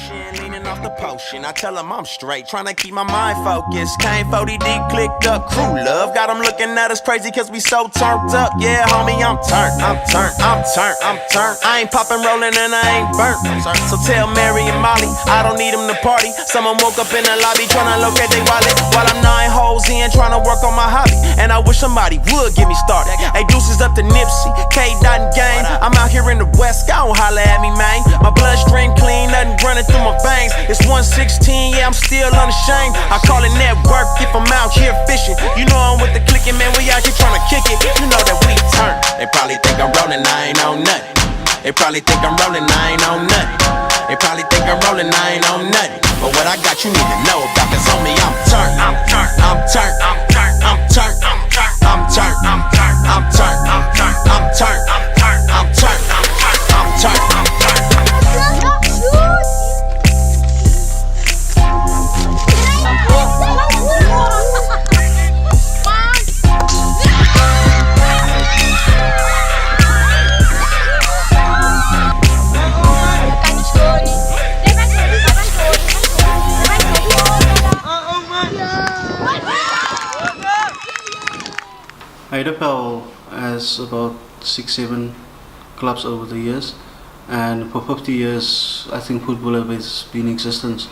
motion, leaning off the potion. I tell them I'm straight, trying to keep my mind focused. Came 40 deep, clicked up, crew love. Got them looking at us crazy cause we so turned up. Yeah, homie, I'm turned. I ain't popping, rolling, and I ain't burnt. So tell Mary and Molly, I don't need them to party. Someone woke up in the lobby trying to locate their wallet, while I'm 9 holes in trying to work on my hobby. And I wish somebody would get me started. Hey, deuces up to Nipsey, K-Dot and Gang. I'm out here in the West, don't holla at me, man. My bloodstream clean, nothing running through my veins. It's 116, yeah, I'm still unashamed. I call it network if I'm out here fishing. You know I'm with the clicking, man, we out here trying to kick it. You know that we turn. They probably think I'm rolling, I ain't on nothing. They probably think I'm rolling, I ain't on nothing. They probably think I'm rolling, I ain't on nothing. But what I got you need to know about, cause on me I'm turned. I'm turned. I'm turned. I'm turned. I'm turned. I'm turned. I'm turned. I'm turned. I'm turned. I'm turned. I'm turned. I'm turned. I'm turned. I'm turned. Heideveld has about 6-7 clubs over the years, and for 50 years I think football has been in existence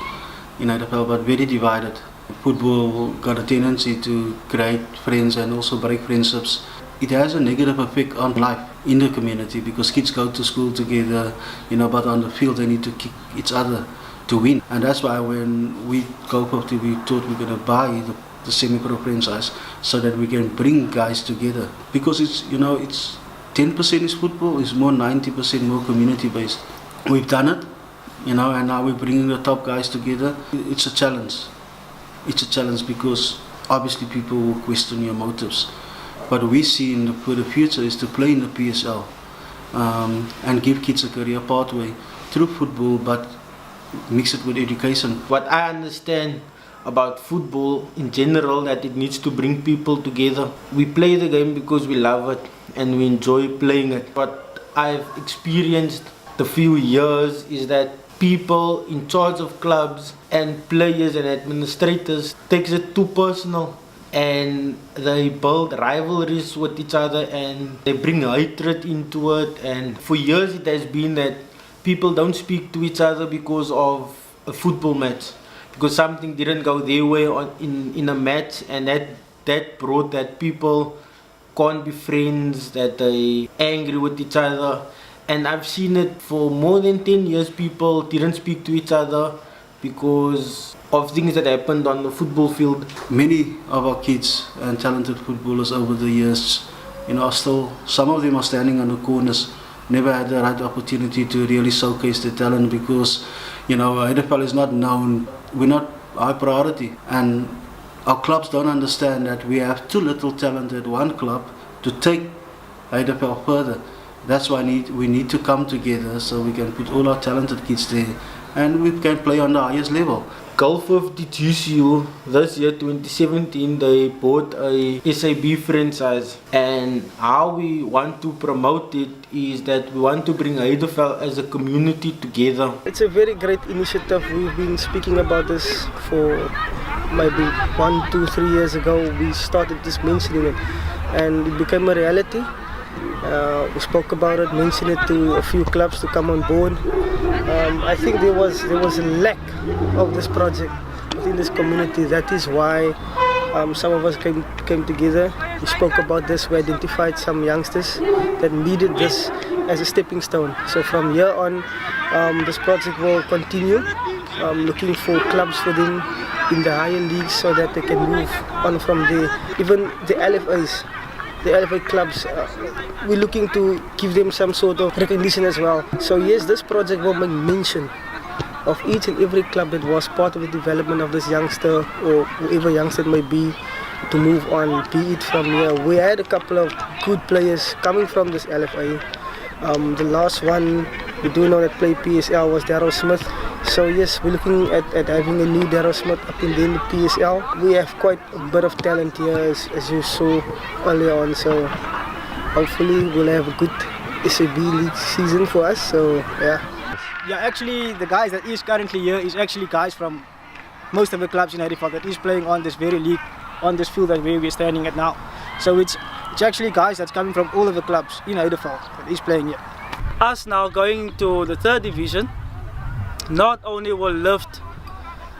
in Heideveld, but very divided. Football got a tendency to create friends and also break friendships. It has a negative effect on life in the community because kids go to school together, but on the field they need to kick each other to win. And that's why when we go 50, we thought we're going to buy the semi-pro franchise so that we can bring guys together, because it's 10% is football, it's more 90% more community based. We've done it, and now we're bringing the top guys together. It's a challenge because obviously people will question your motives, but we see for the future is to play in the PSL and give kids a career pathway through football, but mix it with education. What I understand about football in general, that it needs to bring people together. We play the game because we love it and we enjoy playing it. What I've experienced the few years is that people in charge of clubs and players and administrators takes it too personal, and they build rivalries with each other and they bring hatred into it. And for years it has been that people don't speak to each other because of a football match, because something didn't go their way in a match, and that brought that people can't be friends, that they angry with each other. And I've seen it for more than 10 years. People didn't speak to each other because of things that happened on the football field. Many of our kids and talented footballers over the years, still, some of them are standing on the corners, never had the right opportunity to really showcase their talent because, Heideveld is not known. We're not high priority, and our clubs don't understand that we have too little talent at one club to take Heideveld further. That's why we need to come together so we can put all our talented kids there and we can play on the highest level. Gulf of the GCU, this year 2017, they bought a SAB franchise, and how we want to promote it is that we want to bring Heideveld as a community together. It's a very great initiative. We've been speaking about this for maybe 1, 2, 3 years ago. We started just mentioning it and it became a reality. We spoke about it, mentioned it to a few clubs to come on board. I think there was a lack of this project within this community. That is why some of us came together. We spoke about this. We identified some youngsters that needed this as a stepping stone. So from here on, this project will continue, looking for clubs for them in the higher leagues so that they can move on from there. Even the LFAs. The LFA clubs, we're looking to give them some sort of recognition as well. So yes, this project will make mention of each and every club that was part of the development of this youngster or whoever youngster it may be to move on, be it from here. We had a couple of good players coming from this LFA. The last one we do know that played PSL was Darryl Smith. So yes, we're looking at having a new Darryl Smith up in the PSL. We have quite a bit of talent here as you saw earlier on. So hopefully we'll have a good SAB league season for us. So yeah. Yeah, actually the guys that is currently here is actually guys from most of the clubs in Heideveld that is playing on this very league, on this field that where we're standing at now. So it's actually guys that's coming from all of the clubs in Heideveld that is playing here. Us now going to the third division not only will lift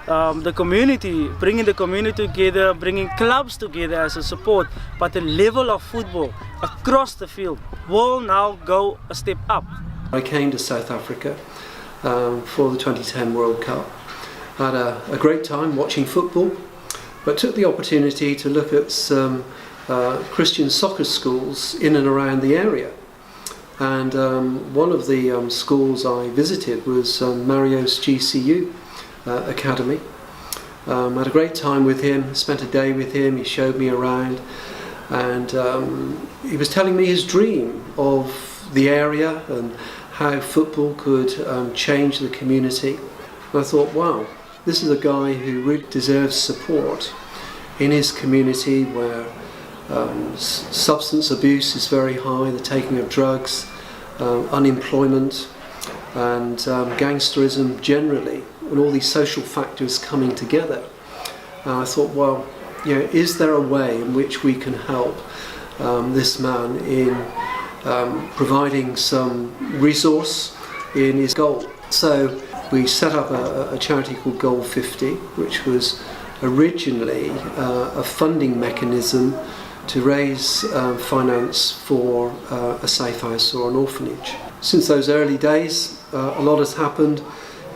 the community, bringing the community together, bringing clubs together as a support, but the level of football across the field will now go a step up. I came to South Africa for the 2010 World Cup. I had a great time watching football, but took the opportunity to look at some Christian soccer schools in and around the area. And one of the schools I visited was Mario's GCU Academy. Had a great time with him, spent a day with him, he showed me around, and he was telling me his dream of the area and how football could change the community. And I thought, wow, this is a guy who really deserves support in his community where substance abuse is very high, the taking of drugs, unemployment and gangsterism generally, and all these social factors coming together. I thought, well, is there a way in which we can help this man in providing some resource in his goal? So we set up a charity called Goal 50, which was originally a funding mechanism to raise finance for a safe house or an orphanage. Since those early days, a lot has happened.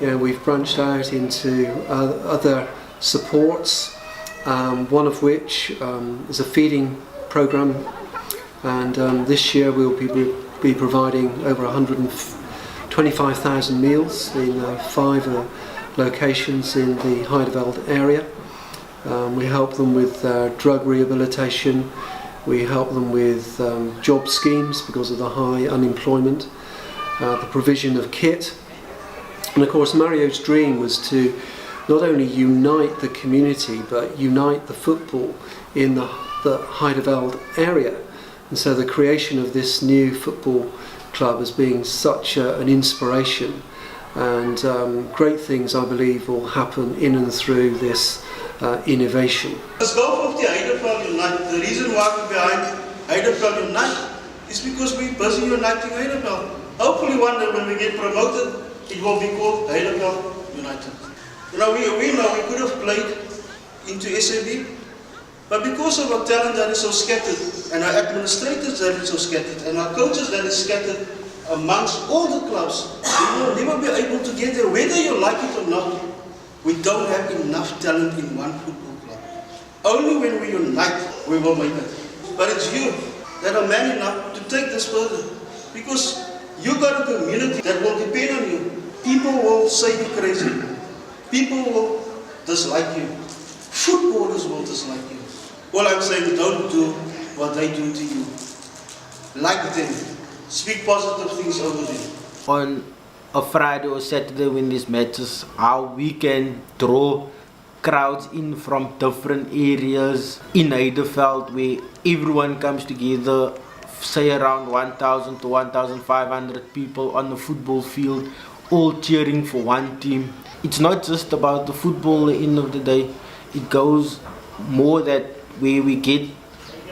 We've branched out into other supports, one of which is a feeding program, and this year we'll be providing over 125,000 meals in 5 locations in the Heideveld area. We help them with drug rehabilitation, we help them with job schemes because of the high unemployment, the provision of kit, and of course Mario's dream was to not only unite the community but unite the football in the Heideveld area, and so the creation of this new football club as being such an inspiration, and great things I believe will happen in and through this innovation. Let's go 50 Heideveld Unite. The reason why we're behind Heideveld Unite is because we're busy uniting Heideveld. Hopefully one day when we get promoted, it will be called Heideveld United. We know we could have played into SAB, but because of our talent that is so scattered, and our administrators that is so scattered, and our coaches that is scattered amongst all the clubs, we will never be able to get there, whether you like it or not. We don't have enough talent in one football club. Only when we unite, we will make it. But it's you that are man enough to take this further. Because you got a community that will depend on you. People will say you're crazy. People will dislike you. Footballers will dislike you. All I'm saying, don't do what they do to you. Like them. Speak positive things over them. On a Friday or Saturday when these matches, how we can draw crowds in from different areas in Heideveld where everyone comes together, say around 1,000 to 1,500 people on the football field, all cheering for one team. It's not just about the football at the end of the day, it goes more that where we get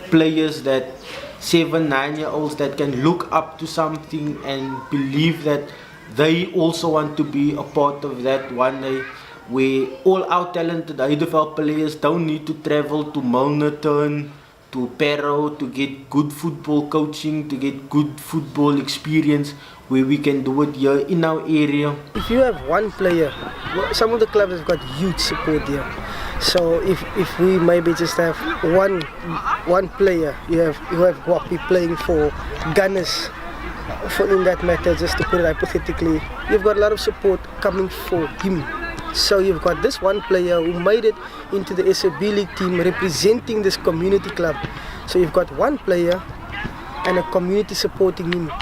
players that 7-9-year-olds that can look up to something and believe that they also want to be a part of that one day, where all our talented Heideveld players don't need to travel to Milnerton, to Parow to get good football coaching, to get good football experience, where we can do it here in our area. If you have one player, some of the clubs have got huge support here. So if we maybe just have one player, you have Guapi playing for Gunners, for in that matter, just to put it hypothetically, you've got a lot of support coming for him. So you've got this one player who made it into the SAB League team representing this community club. So you've got one player and a community supporting him.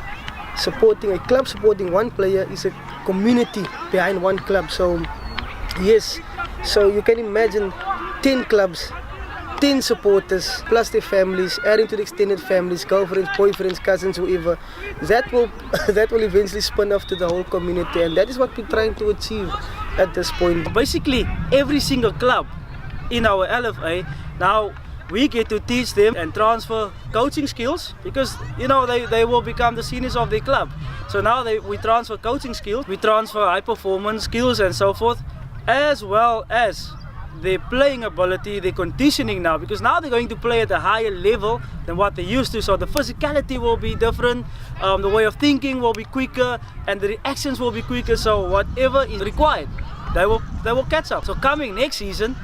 Supporting a club, supporting one player is a community behind one club. So yes, so you can imagine 10 clubs 10 supporters plus their families, adding to the extended families, girlfriends, boyfriends, cousins, whoever, that will that will eventually spin off to the whole community, and that is what we're trying to achieve at this point. Basically, every single club in our LFA now, we get to teach them and transfer coaching skills, because you know they will become the seniors of their club. So now we transfer coaching skills, we transfer high performance skills and so forth, as well as their playing ability, their conditioning now, because now they're going to play at a higher level than what they used to. So the physicality will be different, the way of thinking will be quicker, and the reactions will be quicker. So whatever is required, they will catch up. So coming next season,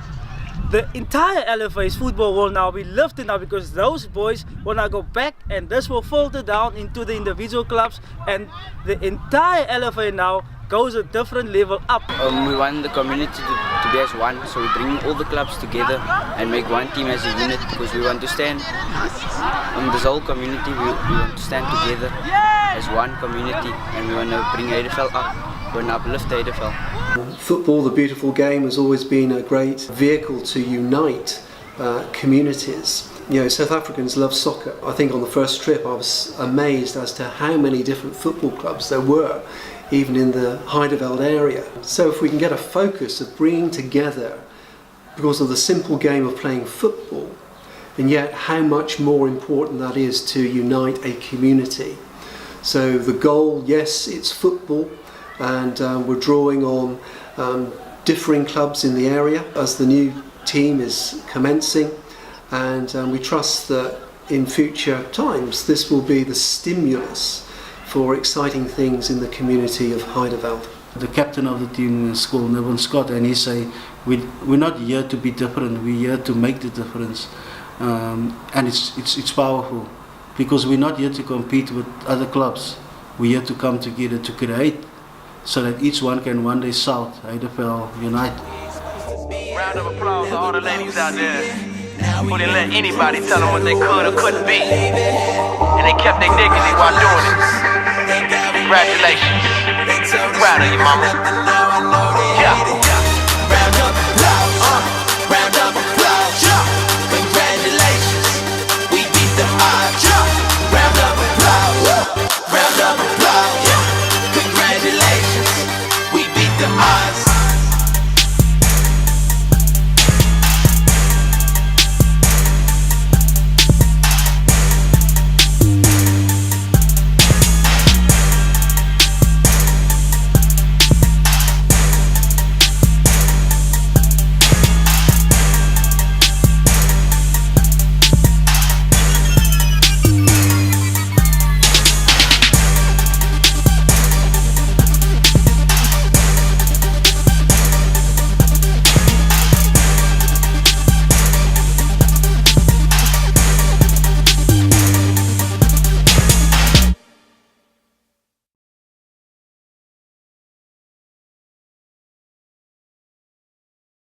the entire LFA's football will now be lifted now, because those boys will now go back, and this will filter down into the individual clubs, and the entire LFA now goes a different level up. We want the community to be as one, so we bring all the clubs together and make one team as a unit, because we want to stand this whole community, we want to stand together as one community, and we want to bring Heideveld up, we want to uplift Heideveld. Football, the beautiful game, has always been a great vehicle to unite communities. You know, South Africans love soccer. I think on the first trip I was amazed as to how many different football clubs there were, even in the Heideveld area. So if we can get a focus of bringing together, because of the simple game of playing football, and yet how much more important that is to unite a community. So the goal, yes, it's football, and we're drawing on differing clubs in the area as the new team is commencing, and we trust that in future times this will be the stimulus for exciting things in the community of Heideveld. The captain of the team is called Neville Scott, and he say we're not here to be different, we're here to make the difference, and it's powerful, because we're not here to compete with other clubs, we're here to come together to create, so that each one can one day shout, Heideveld unite. Round of applause to all the ladies out there who didn't let anybody tell them what they could or couldn't be, and they kept their dignity while doing it. Congratulations. Proud of you, mama. Yeah.